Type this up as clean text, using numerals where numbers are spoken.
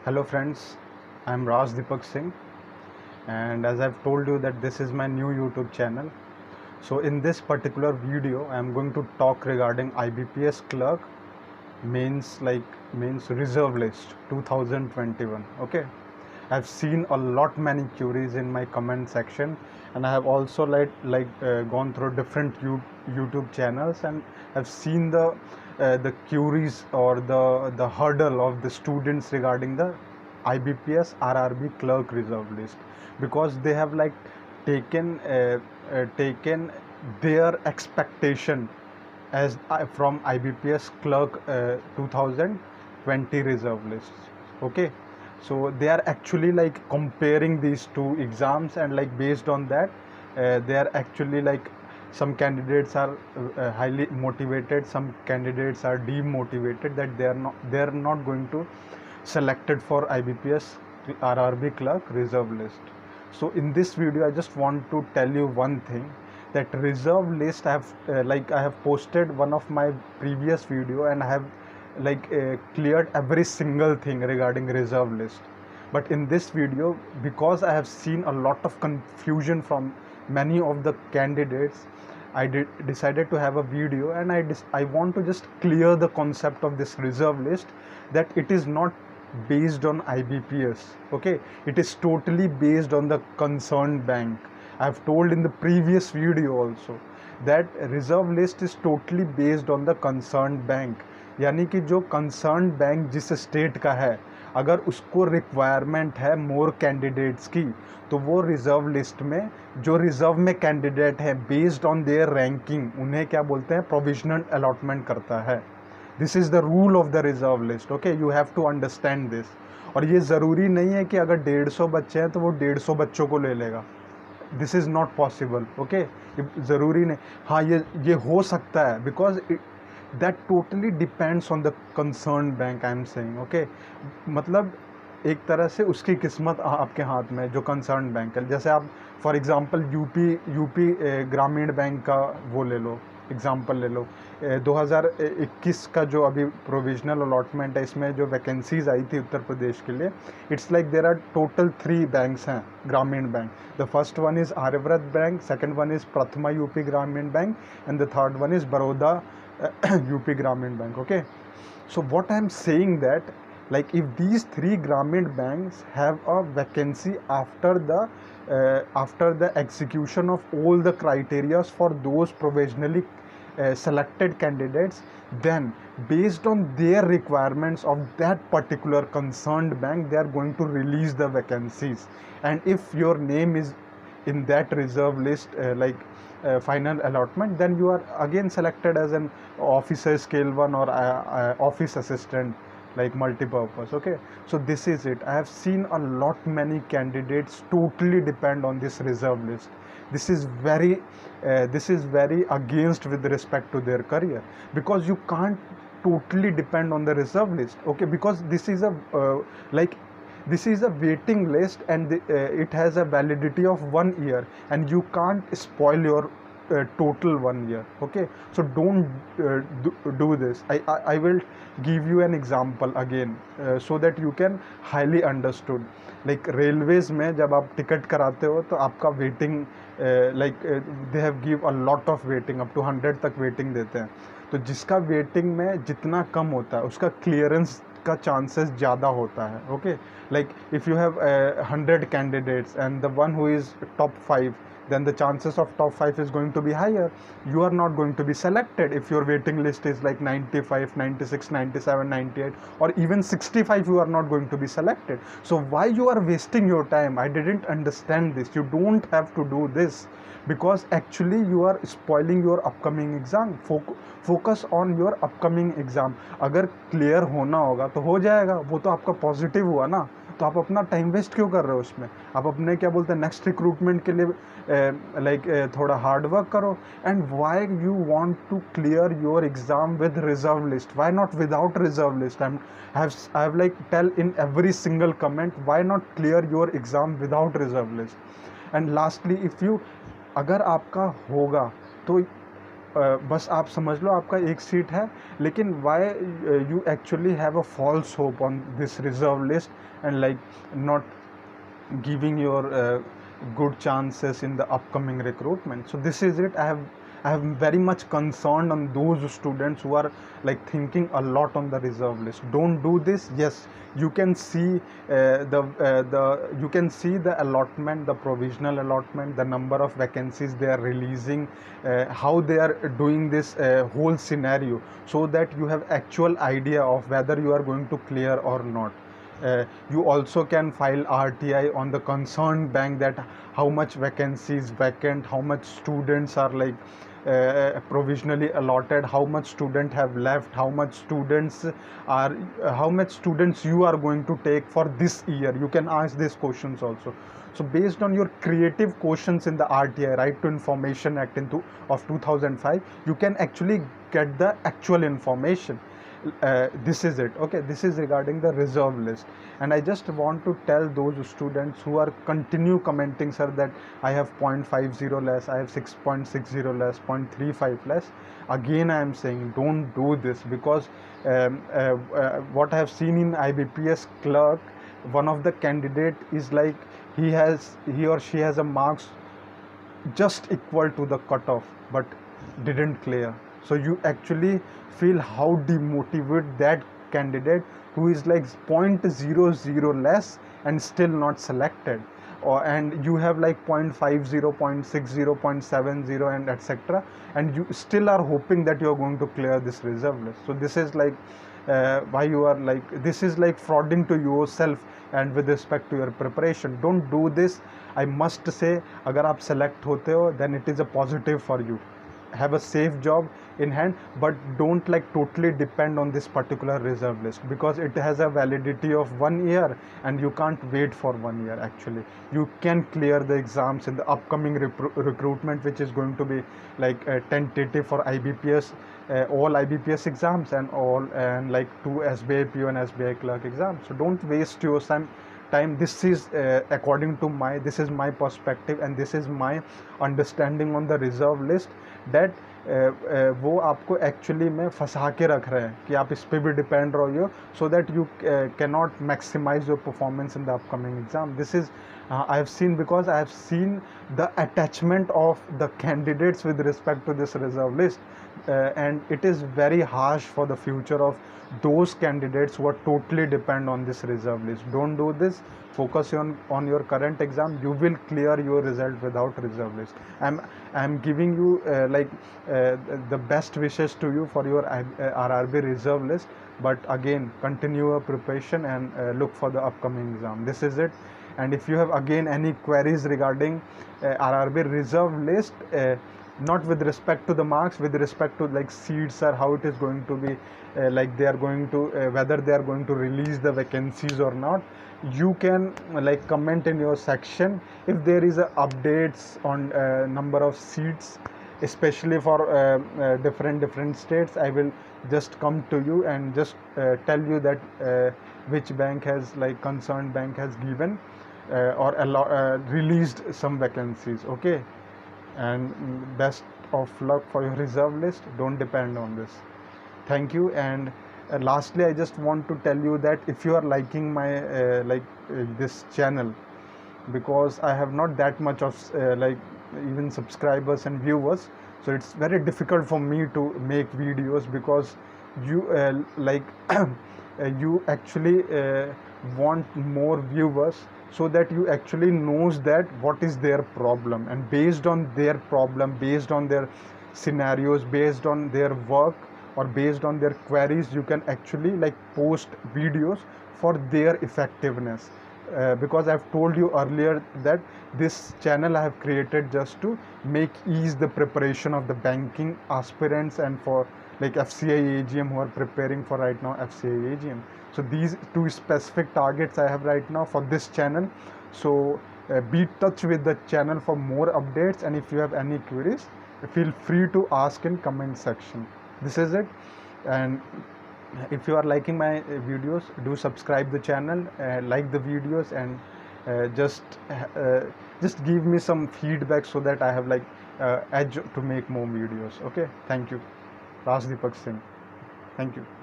Hello friends, I am Raj Deepak Singh, and as I've told you that this is my new YouTube channel. So in this particular video I am going to talk regarding IBPS clerk means reserve list 2021. Okay, I've seen a lot many queries in my comment section, and I have also gone through different YouTube channels, and I've seen the queries or the hurdle of the students regarding the IBPS RRB clerk reserve list, because they have taken their expectation as from IBPS clerk 2020 reserve lists. Okay, so they are actually like comparing these two exams, and like based on that they are actually like, some candidates are highly motivated, some candidates are demotivated that they are not going to selected for IBPS RRB clerk reserve list. So in this video I just want to tell you one thing, that reserve list I have posted one of my previous video, and I have cleared every single thing regarding reserve list. But in this video, because I have seen a lot of confusion from many of the candidates, I decided to have a video, and I want to just clear the concept of this reserve list, that it is not based on IBPS. Okay, it is totally based on the concerned bank. I have told in the previous video also that reserve list is totally based on the concerned bank. यानी कि जो concerned bank जिस state का है, अगर उसको requirement है more candidates की, तो वो रिजर्व लिस्ट में जो रिजर्व में कैंडिडेट है बेस्ड ऑन देयर रैंकिंग, उन्हें क्या बोलते हैं, प्रोविजनल अलॉटमेंट करता है. This is the rule of the reserve list. Okay, you have to understand this. और ये ज़रूरी नहीं है कि अगर 150 बच्चे हैं तो वो 150 बच्चों को ले लेगा. This is not possible. Okay, ज़रूरी नहीं. हाँ, ये हो सकता है, because that totally depends on the concern bank. I am saying. Okay, मतलब एक तरह से उसकी किस्मत आपके हाथ में, जो कंसर्न बैंक है. जैसे आप for example UP Gramin bank का वो ले लो, एग्जांपल ले लो. 2021 का जो अभी प्रोविजनल अलॉटमेंट है, इसमें जो वैकेंसीज आई थी उत्तर प्रदेश के लिए, it's like there are total 3 banks हैं ग्रामीण bank. The first one is Aryavart bank, second one is Prathama UP Gramin bank, and the third one is Baroda UP Grameen Bank. Okay, so what I am saying that, like, if these 3 Grameen banks have a vacancy after the execution of all the criteria for those provisionally selected candidates, then based on their requirements of that particular concerned bank, they are going to release the vacancies. And if your name is in that reserve list, final allotment, then you are again selected as an officer scale 1 or office assistant, like multi-purpose. Okay, so this is it. I have seen a lot many candidates totally depend on this reserve list. This is very against with respect to their career, because you can't totally depend on the reserve list. Okay, because this is a waiting list, and it has a validity of 1 year, and you can't spoil your total 1 year. Okay, so don't do this. I will give you an example again, so that you can highly understood. Like railways में जब आप ticket कराते हो तो आपका waiting they have give a lot of waiting, up to 100 तक waiting देते हैं. तो जिसका वेटिंग में जितना कम होता है उसका क्लियरेंस का चांसेस ज़्यादा होता है. Okay, like if you have 100 candidates and the one who is top 5, then the chances of top 5 is going to be higher. You are not going to be selected if your waiting list is like 95, 96, 97, 98, or even 65. You are not going to be selected. So why you are wasting your time? I didn't understand this. You don't have to do this, because actually you are spoiling your upcoming exam. Focus on your upcoming exam. अगर clear होना होगा तो हो जाएगा, वो तो आपका positive हुआ ना. तो आप अपना टाइम वेस्ट क्यों कर रहे हो उसमें? आप अपने क्या बोलते हैं नेक्स्ट रिक्रूटमेंट के लिए थोड़ा हार्ड वर्क करो. And why you want to clear your exam with reserve list? Why not without reserve list? I have like tell in every single comment, why not clear your exam without reserve list? And lastly, if you अगर आपका होगा तो बस आप समझ लो आपका एक seat है, लेकिन why you actually have a false hope on this reserve list and like not giving your good chances in the upcoming recruitment. So this is it. I have very much concerned on those students who are like thinking a lot on the reserve list. Don't do this. Yes, you can see you can see the allotment, the provisional allotment, the number of vacancies they are releasing, how they are doing this whole scenario, so that you have actual idea of whether you are going to clear or not. You also can file RTI on the concerned bank that how much vacancies vacant, how much students are like provisionally allotted, how much students have left, how much students are how much students you are going to take for this year. You can ask these questions also. So based on your creative questions in the RTI, Right to Information Act of 2005, you can actually get the actual information. This is it. Okay, this is regarding the reserve list. And I just want to tell those students who are continue commenting, sir, that I have 0.50 less, I have 6.60 less, 0.35 less. Again I am saying, don't do this, because what I have seen in IBPS clerk, one of the candidate is like he or she has a marks just equal to the cutoff but didn't clear. So you actually feel how demotivated that candidate who is like 0.00 less and still not selected, and you have like 0.50, 0.60, 0.70 and etc., and you still are hoping that you are going to clear this reserve list. So this is like why you are like, this is like frauding to yourself and with respect to your preparation. Don't do this. I must say, agar aap select hote ho, then it is a positive for you. Have a safe job in hand, but don't like totally depend on this particular reserve list, because it has a validity of 1 year and you can't wait for 1 year. Actually, you can clear the exams in the upcoming recruitment, which is going to be like tentative for IBPS, all IBPS exams and like 2 SBI PO and SBI clerk exams. So don't waste your time. This is according to this is my perspective and this is my understanding on the reserve list, that वो आपको actually में फंसा के रख रहे हैं कि आप इस पर भी डिपेंड रहो, so that you can not maximise your performance in the upcoming exam. This is I have seen, because I have seen the attachment of the candidates with respect to this reserve list, and it is very harsh for the future of those candidates who are totally depend on this reserve list. Don't do this. Focus on your current exam. You will clear your result without reserve list. I'm giving you the best wishes to you for your RRB reserve list, but again continue your preparation and look for the upcoming exam. This is it. And if you have again any queries regarding RRB reserve list, not with respect to the marks, with respect to like seats or how it is going to be, like they are going to whether they are going to release the vacancies or not, you can like comment in your section. If there is a updates on number of seats, especially for different states, I will just come to you and just tell you that which bank has, like concerned bank has given or released some vacancies. Okay, and best of luck for your reserve list. Don't depend on this. Thank you. And lastly, I just want to tell you that if you are liking my this channel, because I have not that much of like even subscribers and viewers, so it's very difficult for me to make videos, because you you actually want more viewers, so that you actually knows that what is their problem, and based on their problem, based on their scenarios, based on their work or based on their queries, you can actually like post videos for their effectiveness. Because I've told you earlier that this channel I have created just to make ease the preparation of the banking aspirants and for like FCI AGM who are preparing for right now FCI AGM. So these two specific targets I have right now for this channel. So be in touch with the channel for more updates, and if you have any queries, feel free to ask in comment section. This is it. And if you are liking my videos, do subscribe the channel, like the videos, and just give me some feedback, so that I have like edge to make more videos. Okay, thank you. Rajdeepak Singh, thank you.